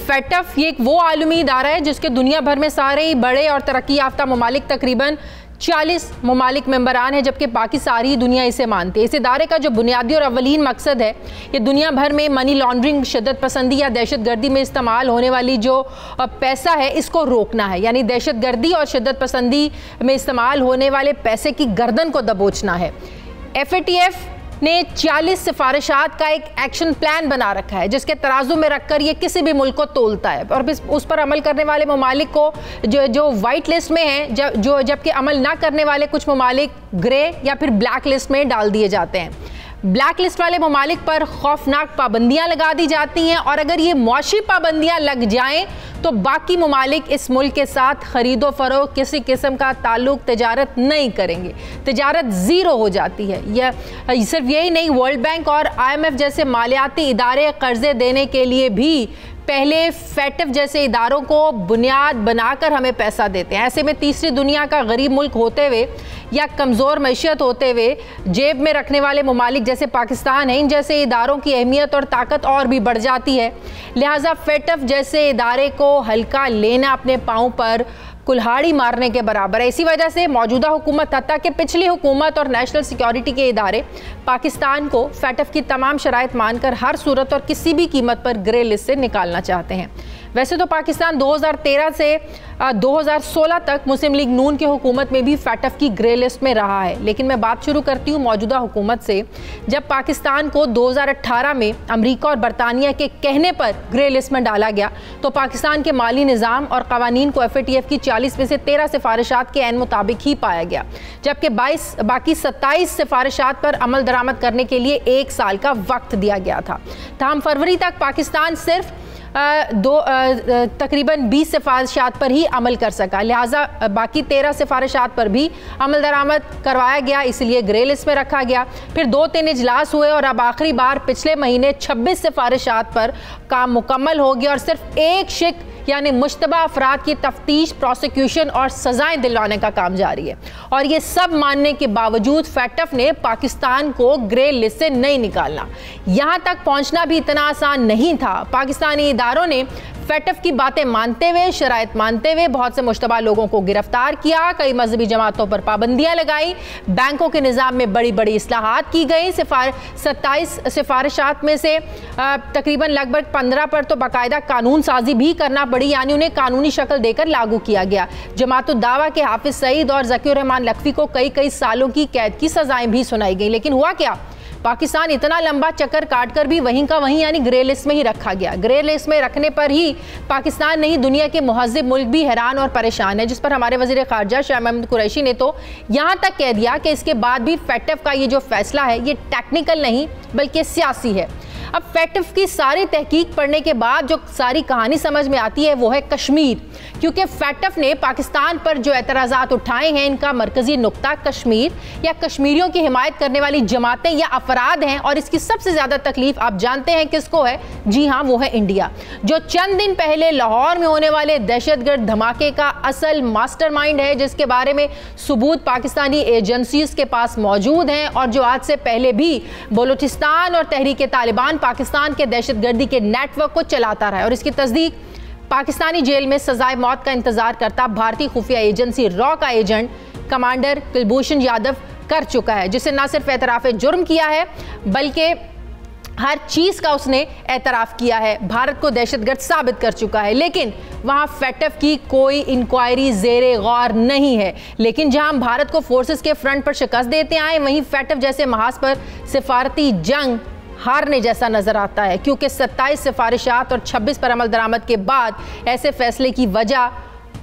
फेटफ ये एक वो आलमी इदारा है जिसके दुनिया भर में सारे ही बड़े और तरक्की याफ्ता ममालिक तकरीबन 40 ममालिक मेंबरान है, जबकि बाकी सारी दुनिया इसे मानती है। इस इदारे का जो बुनियादी और अवलीन मकसद है ये दुनिया भर में मनी लॉन्ड्रिंग, शिद्दत पसंदी या दहशत गर्दी में इस्तेमाल होने वाली जो पैसा है इसको रोकना है। यानी दहशत गर्दी और शिद्दत पसंदी में इस्तेमाल होने वाले पैसे की गर्दन को दबोचना है। FATF ने 40 सिफारिशात का एक एक्शन प्लान बना रखा है जिसके तराजू में रखकर ये किसी भी मुल्क को तोलता है और उस पर अमल करने वाले ममालिक को जो वाइट लिस्ट में हैं, जबकि अमल ना करने वाले कुछ ममालिक ग्रे या फिर ब्लैक लिस्ट में डाल दिए जाते हैं। ब्लैक लिस्ट वाले ममालिक पर खौफनाक पाबंदियां लगा दी जाती हैं और अगर ये मुआशी पाबंदियां लग जाएं तो बाकी ममालिक इस मुल्क के साथ खरीदो फरोख्त किसी किस्म का ताल्लुक तिजारत नहीं करेंगे, तिजारत ज़ीरो हो जाती है। यह सिर्फ यही नहीं, वर्ल्ड बैंक और IMF जैसे मालियाती इदारे कर्जे देने के लिए भी पहले FATF जैसे इदारों को बुनियाद बनाकर हमें पैसा देते हैं। ऐसे में तीसरी दुनिया का गरीब मुल्क होते हुए या कमज़ोर मैशियत होते हुए जेब में रखने वाले ममालिक जैसे पाकिस्तान है, इन जैसे इदारों की अहमियत और ताकत और भी बढ़ जाती है। लिहाजा FATF जैसे इदारे को हल्का लेना अपने पाँव पर कुल्हाड़ी मारने के बराबर है। इसी वजह से मौजूदा हुकूमत हत्ता कि पिछली हुकूमत और नेशनल सिक्योरिटी के इदारे पाकिस्तान को FATF की तमाम शराइत मानकर हर सूरत और किसी भी कीमत पर ग्रे लिस्ट से निकालना चाहते हैं। वैसे तो पाकिस्तान 2013 से 2016 तक मुस्लिम लीग नून की हुकूमत में भी FATF की ग्रे लिस्ट में रहा है, लेकिन मैं बात शुरू करती हूँ मौजूदा हुकूमत से। जब पाकिस्तान को 2018 में अमेरिका और बरतानिया के कहने पर ग्रे लिस्ट में डाला गया तो पाकिस्तान के माली निज़ाम और कवानीन को FATF की 40 में से 13 सिफारिशात के ऐन मुताबिक ही पाया गया, जबकि बाकी 27 सिफारिशात पर अमल दरामद करने के लिए 1 साल का वक्त दिया गया था। ताहम फरवरी तक पाकिस्तान सिर्फ तकरीबन 20 सिफारिशात पर ही अमल कर सका, लिहाजा बाकी 13 सिफारिशात पर भी अमल दरामद करवाया गया, इसलिए ग्रे लिस्ट में रखा गया। फिर 2-3 इजलास हुए और अब आखिरी बार पिछले महीने 26 सिफारिशात पर काम मुकम्मल हो गया और सिर्फ एक शिक यानी मुश्तबा अफराद की तफ्तीश, प्रोसिक्यूशन और सजाएं दिलवाने का काम जारी है। और ये सब मानने के बावजूद FATF ने पाकिस्तान को ग्रे लिस्ट से नहीं निकालना। यहाँ तक पहुँचना भी इतना आसान नहीं था। पाकिस्तानी इदारों ने FATF की बातें मानते हुए, शराइत मानते हुए बहुत से मुश्तबा लोगों को गिरफ्तार किया, कई मजहबी जमातों पर पाबंदियां लगाई, बैंकों के निज़ाम में बड़ी बड़ी इस्लाहात की गई। 27 सिफारिशात में से तकरीबन लगभग 15 पर तो बाकायदा कानून साजी भी करना पड़ी, यानी उन्हें कानूनी शक्ल देकर लागू किया गया। जमातुद दावा के हाफिज सईद और ज़कीउर रहमान लखवी को कई सालों की कैद की सजाएं भी सुनाई गई। लेकिन हुआ क्या, पाकिस्तान इतना लंबा चक्कर काटकर भी वहीं का वहीं यानी ग्रे लिस्ट में ही रखा गया। ग्रे लिस्ट में रखने पर ही पाकिस्तान नहीं दुनिया के मुहज़्ज़िब मुल्क भी हैरान और परेशान है, जिस पर हमारे वज़ीर ख़ारजा शाह महमूद कुरैशी ने तो यहाँ तक कह दिया कि इसके बाद भी FATF का ये जो फैसला है ये टेक्निकल नहीं बल्कि सियासी है। अब FATF की सारी तहकीक पढ़ने के बाद जो सारी कहानी समझ में आती है वो है कश्मीर, क्योंकि FATF ने पाकिस्तान पर जो एतराज़ात उठाए हैं इनका मरकज़ी नुक्ता कश्मीर या कश्मीरियों की हिमायत करने वाली जमातें या अफराद हैं। और इसकी सबसे ज़्यादा तकलीफ आप जानते हैं किसको है? जी हाँ, वो है इंडिया, जो चंद दिन पहले लाहौर में होने वाले दहशतगर्द धमाके का असल मास्टरमाइंड है, जिसके बारे में सबूत पाकिस्तानी एजेंसीज के पास मौजूद हैं और जो आज से पहले भी बलूचिस्तान और तहरीक तालिबान पाकिस्तान के दहशतगर्दी के नेटवर्क को चलाता रहा है। और इसकी तस्दीक पाकिस्तानी जेल में सजाए मौत का इंतजार करता भारतीय खुफिया एजेंसी रॉ का एजेंट कमांडर कुलभूषण यादव कर चुका है, जिसे न सिर्फ एतराफ़ जुर्म किया है बल्कि हर चीज़ का उसने एतराफ़ किया है, भारत को दहशतगर्द साबित कर चुका है। लेकिन वहाँ FATF की कोई इंक्वायरी ज़ेरे गौर नहीं है। लेकिन जहाँ हम भारत को फोर्सेस के फ्रंट पर शिकस्त देते आए, वहीं FATF जैसे महाज पर सिफारती जंग हारने जैसा नजर आता है, क्योंकि 27 सिफारिशात और 26 पर अमल दरामद के बाद ऐसे फैसले की वजह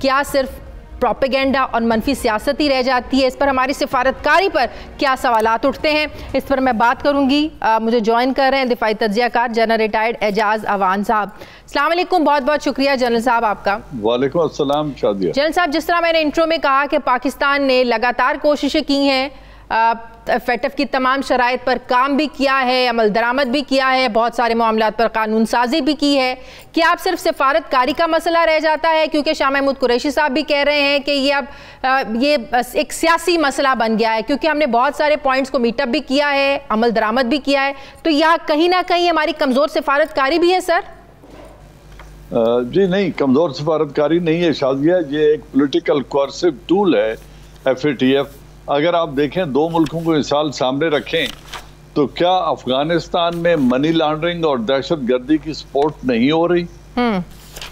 क्या सिर्फ प्रोपेगेंडा और मनफी सियासत ही रह जाती है? इस पर हमारी सिफारतकारी पर क्या सवालात उठते हैं, इस पर मैं बात करूंगी। मुझे ज्वाइन कर रहे हैं दिफाई तज्जियाकार जनरल रिटायर्ड एजाज अवान साहब। अस्सलाम वालेकुम, बहुत बहुत शुक्रिया जनरल साहब आपका। वालेकुम अस्सलाम शादिया। जनरल साहब, जिस तरह मैंने इंट्रो में कहा कि पाकिस्तान ने लगातार कोशिशें की हैं, FATF की तमाम शराइत पर काम भी किया है, अमल दरामद भी किया है, बहुत सारे मामलात पर कानून साजी भी की है। क्या आप सिर्फ सिफारतकारी का मसला रह जाता है? क्योंकि शाह महमूद कुरैशी साहब भी कह रहे हैं कि ये अब ये एक सियासी मसला बन गया है, क्योंकि हमने बहुत सारे पॉइंट्स को मीटअप भी किया है, अमल दरामद भी किया है, तो यह कहीं ना कहीं हमारी कमज़ोर सिफारतकारी भी है सर? जी नहीं, कमजोर सफारतकारी नहीं है शादिया, ये एक पॉलिटिकल कोर्सिव टूल है FATF। अगर आप देखें दो मुल्कों को मिसाल सामने रखें तो क्या अफगानिस्तान में मनी लॉन्ड्रिंग और दहशत गर्दी की सपोर्ट नहीं हो रही?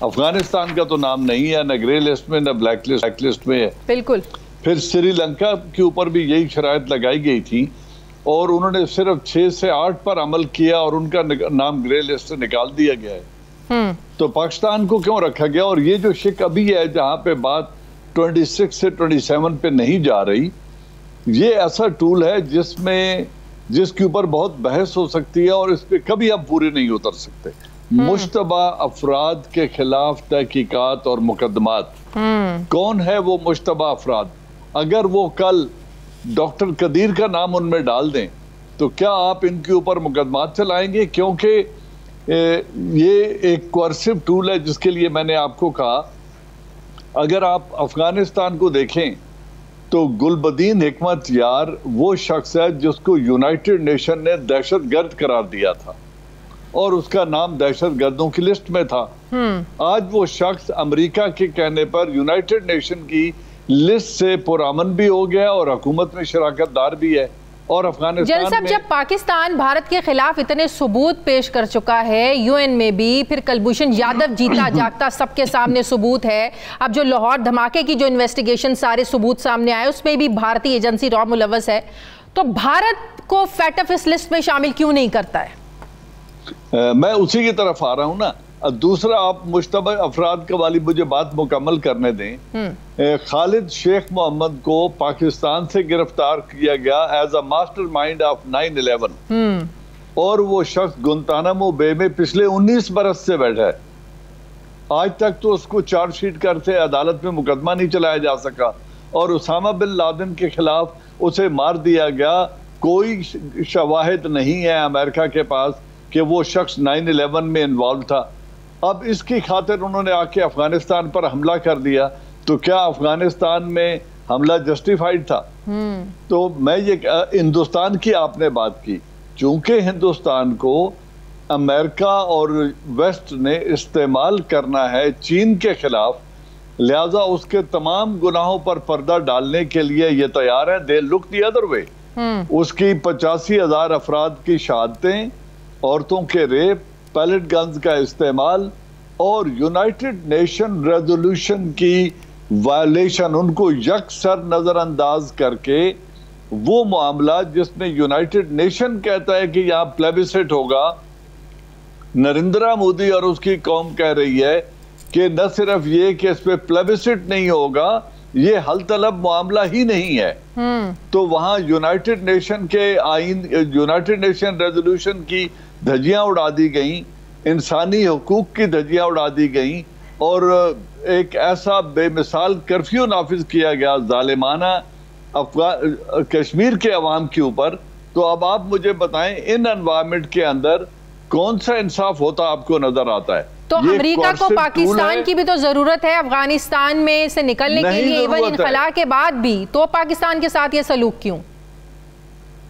अफगानिस्तान का तो नाम नहीं है, न ग्रे लिस्ट में न ब्लैक लिस्ट में है। बिल्कुल। फिर श्रीलंका के ऊपर भी यही शराइत लगाई गई थी और उन्होंने सिर्फ 6 से 8 पर अमल किया और उनका नाम ग्रे लिस्ट से निकाल दिया गया है। तो पाकिस्तान को क्यों रखा गया? और ये जो शिक अभी है जहां पे बात 26 से 27 पे नहीं जा रही, ये ऐसा टूल है जिसके ऊपर बहुत बहस हो सकती है और इस पे कभी आप पूरे नहीं उतर सकते। मुश्तबा अफराद के खिलाफ तहकीकात और मुकदमात, कौन है वो मुश्तबा अफराद? अगर वो कल डॉक्टर कदीर का नाम उनमें डाल दें तो क्या आप इनके ऊपर मुकदमात चलाएंगे? क्योंकि ये एक कोर्सिव टूल है जिसके लिए मैंने आपको कहा, अगर आप अफगानिस्तान को देखें तो गुलबदीन हिकमत यार वो शख्स है जिसको यूनाइटेड नेशन ने दहशतगर्द करार दिया था और उसका नाम दहशतगर्दों की लिस्ट में था। आज वो शख्स अमेरिका के कहने पर यूनाइटेड नेशन की लिस्ट से पुरअमन भी हो गया और हुकूमत में शराकतदार भी है। और अफगानिस्तान में जब पाकिस्तान भारत के खिलाफ इतने सबूत पेश कर चुका है UN में भी, फिर कुलभूषण यादव जीता जागता सबके सामने सबूत है, अब जो लाहौर धमाके की जो इन्वेस्टिगेशन सारे सबूत सामने आए उसमें भी भारतीय एजेंसी रॉ मुलव्वस है, तो भारत को FATF इस लिस्ट में शामिल क्यों नहीं करता है? मैं उसी की तरफ आ रहा हूँ ना। दूसरा, आप मुश्तबा अफराद का वाली मुझे बात मुकम्मल करने दें। खालिद शेख मोहम्मद को पाकिस्तान से गिरफ्तार किया गया एज अ मास्टरमाइंड ऑफ 9/11 और वो शख्स गुंतानामो बे में पिछले 19 बरस से बैठा है। आज तक तो उसको चार्जशीट करते अदालत में मुकदमा नहीं चलाया जा सका और उसामा बिन लादेन के खिलाफ उसे मार दिया गया। कोई शवाहिद नहीं है अमेरिका के पास कि वो शख्स 9/11 में इन्वॉल्व था। अब इसकी खातिर उन्होंने आके अफगानिस्तान पर हमला कर दिया, तो क्या अफगानिस्तान में हमला जस्टिफाइड था? तो मैं ये हिंदुस्तान की आपने बात की, चूंकि हिंदुस्तान को अमेरिका और वेस्ट ने इस्तेमाल करना है चीन के खिलाफ, लिहाजा उसके तमाम गुनाहों पर पर्दा डालने के लिए ये तैयार है। They look the other way. उसकी 85,000 अफराद की शहादतें, औरतों के रेप, पैलेट गन्स का इस्तेमाल और यूनाइटेड नेशन रेजोल्यूशन की वायलेशन, उनको यकसर नजरअंदाज करके वो मामला जिसमें यूनाइटेड नेशन कहता है कि यहाँ प्लेबिसेट होगा, नरेंद्र मोदी और उसकी कौम कह रही है कि न सिर्फ ये कि इस पे प्लेबिसेट नहीं होगा, ये हल तलब मामला ही नहीं है। तो वहां यूनाइटेड नेशन के आइन, यूनाइटेड नेशन रेजोल्यूशन की धज्जियां उड़ा दी गई, इंसानी हुकूक की धज्जियां उड़ा दी गई और एक ऐसा बेमिसाल कर्फ्यू नाफिज किया गया जालिमाना कश्मीर के अवाम के ऊपर। तो अब आप मुझे बताएं, इन एनवायरमेंट के अंदर कौन सा इंसाफ होता आपको नजर आता है? तो अमेरिका को पाकिस्तान की भी तो जरूरत है अफगानिस्तान में से निकलने के लिए, इवन इनखला के बाद भी, तो पाकिस्तान के साथ ये सलूक क्यों?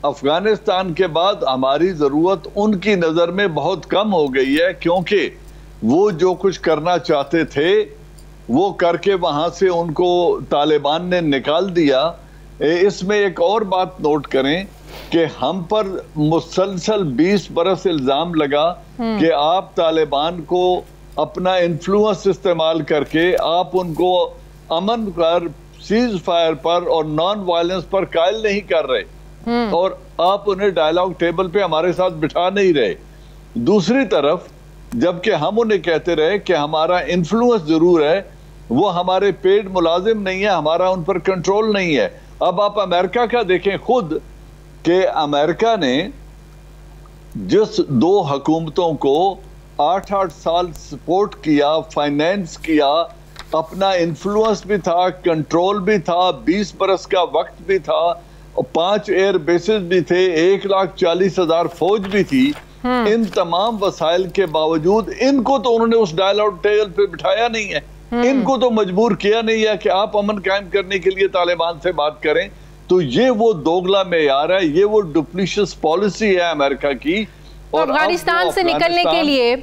अफगानिस्तान के बाद हमारी जरूरत उनकी नजर में बहुत कम हो गई है, क्योंकि वो जो कुछ करना चाहते थे वो करके वहां से उनको तालिबान ने निकाल दिया। इसमें एक और बात नोट करें कि हम पर मुसलसल 20 बरस इल्जाम लगा कि आप तालिबान को अपना इन्फ्लुएंस इस्तेमाल करके आप उनको अमन पर, सीज फायर पर और नॉन वायलेंस पर कायल नहीं कर रहे और आप उन्हें डायलॉग टेबल पे हमारे साथ बिठा नहीं रहे। दूसरी तरफ जबकि हम उन्हें कहते रहे कि हमारा इन्फ्लुएंस जरूर है, वो हमारे पेड मुलाजिम नहीं है, हमारा उन पर कंट्रोल नहीं है। अब आप अमेरिका का देखें खुद कि अमेरिका ने जिस दो हुकूमतों को 8-8 साल सपोर्ट किया, फाइनेंस किया, अपना इन्फ्लुएंस भी था, कंट्रोल भी था, 20 बरस का वक्त भी था, 5 एयर बेसेस भी थे, 1,40,000 फौज भी थी, इन तमाम वसाइल के बावजूद इनको तो उन्होंने उस डायलॉग टेबल पे बिठाया नहीं है, इनको तो मजबूर किया नहीं है कि आप अमन कायम करने के लिए तालिबान से बात करें। तो ये वो दोगला मेयार है, ये वो डुप्लीशियस पॉलिसी है अमेरिका की। और अफगानिस्तान से निकलने के लिए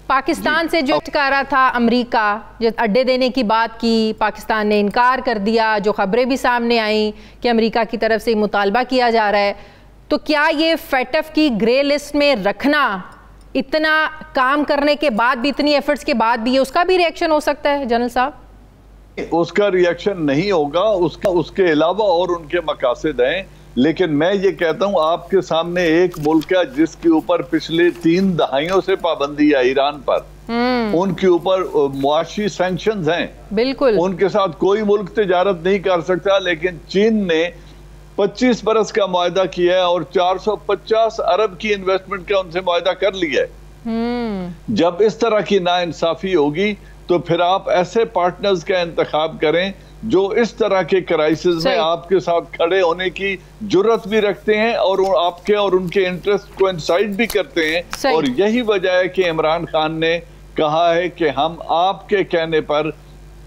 पाकिस्तान से जो टकरा था अमेरिका, जो अड्डे देने की बात की, पाकिस्तान ने इनकार कर दिया, जो खबरें भी सामने आई कि अमेरिका की तरफ से मुतालबा किया जा रहा है, तो क्या ये FATF की ग्रे लिस्ट में रखना, इतना काम करने के बाद भी, इतनी एफर्ट्स के बाद भी, ये उसका भी रिएक्शन हो सकता है जनरल साहब? उसका रिएक्शन नहीं होगा, उसके अलावा और उनके मकासद हैं। लेकिन मैं ये कहता हूं, आपके सामने एक मुल्क है जिसके ऊपर पिछले 3 दहाइयों से पाबंदी है, ईरान पर। उनके ऊपर मुआशी सैंक्शंस हैं, बिल्कुल उनके साथ कोई मुल्क तिजारत नहीं कर सकता। लेकिन चीन ने 25 बरस का मुआहदा किया है और 450 अरब की इन्वेस्टमेंट का उनसे मुआहदा कर लिया है। जब इस तरह की नाइंसाफी होगी तो फिर आप ऐसे पार्टनर्स का इंतखाब करें जो इस तरह के क्राइसिस में आपके साथ खड़े होने की जुर्रत भी रखते हैं और आपके और उनके इंटरेस्ट को इंसाइड भी करते हैं। और यही वजह है कि इमरान खान ने कहा है कि हम आपके कहने पर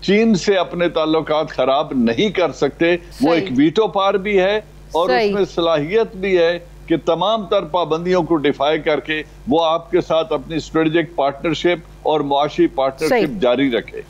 चीन से अपने ताल्लुकात खराब नहीं कर सकते। वो एक वीटो पावर भी है और उसमें सलाहियत भी है कि तमाम तर पाबंदियों को डिफाई करके वो आपके साथ अपनी स्ट्रेटेजिक पार्टनरशिप और मुआशी पार्टनरशिप जारी रखे।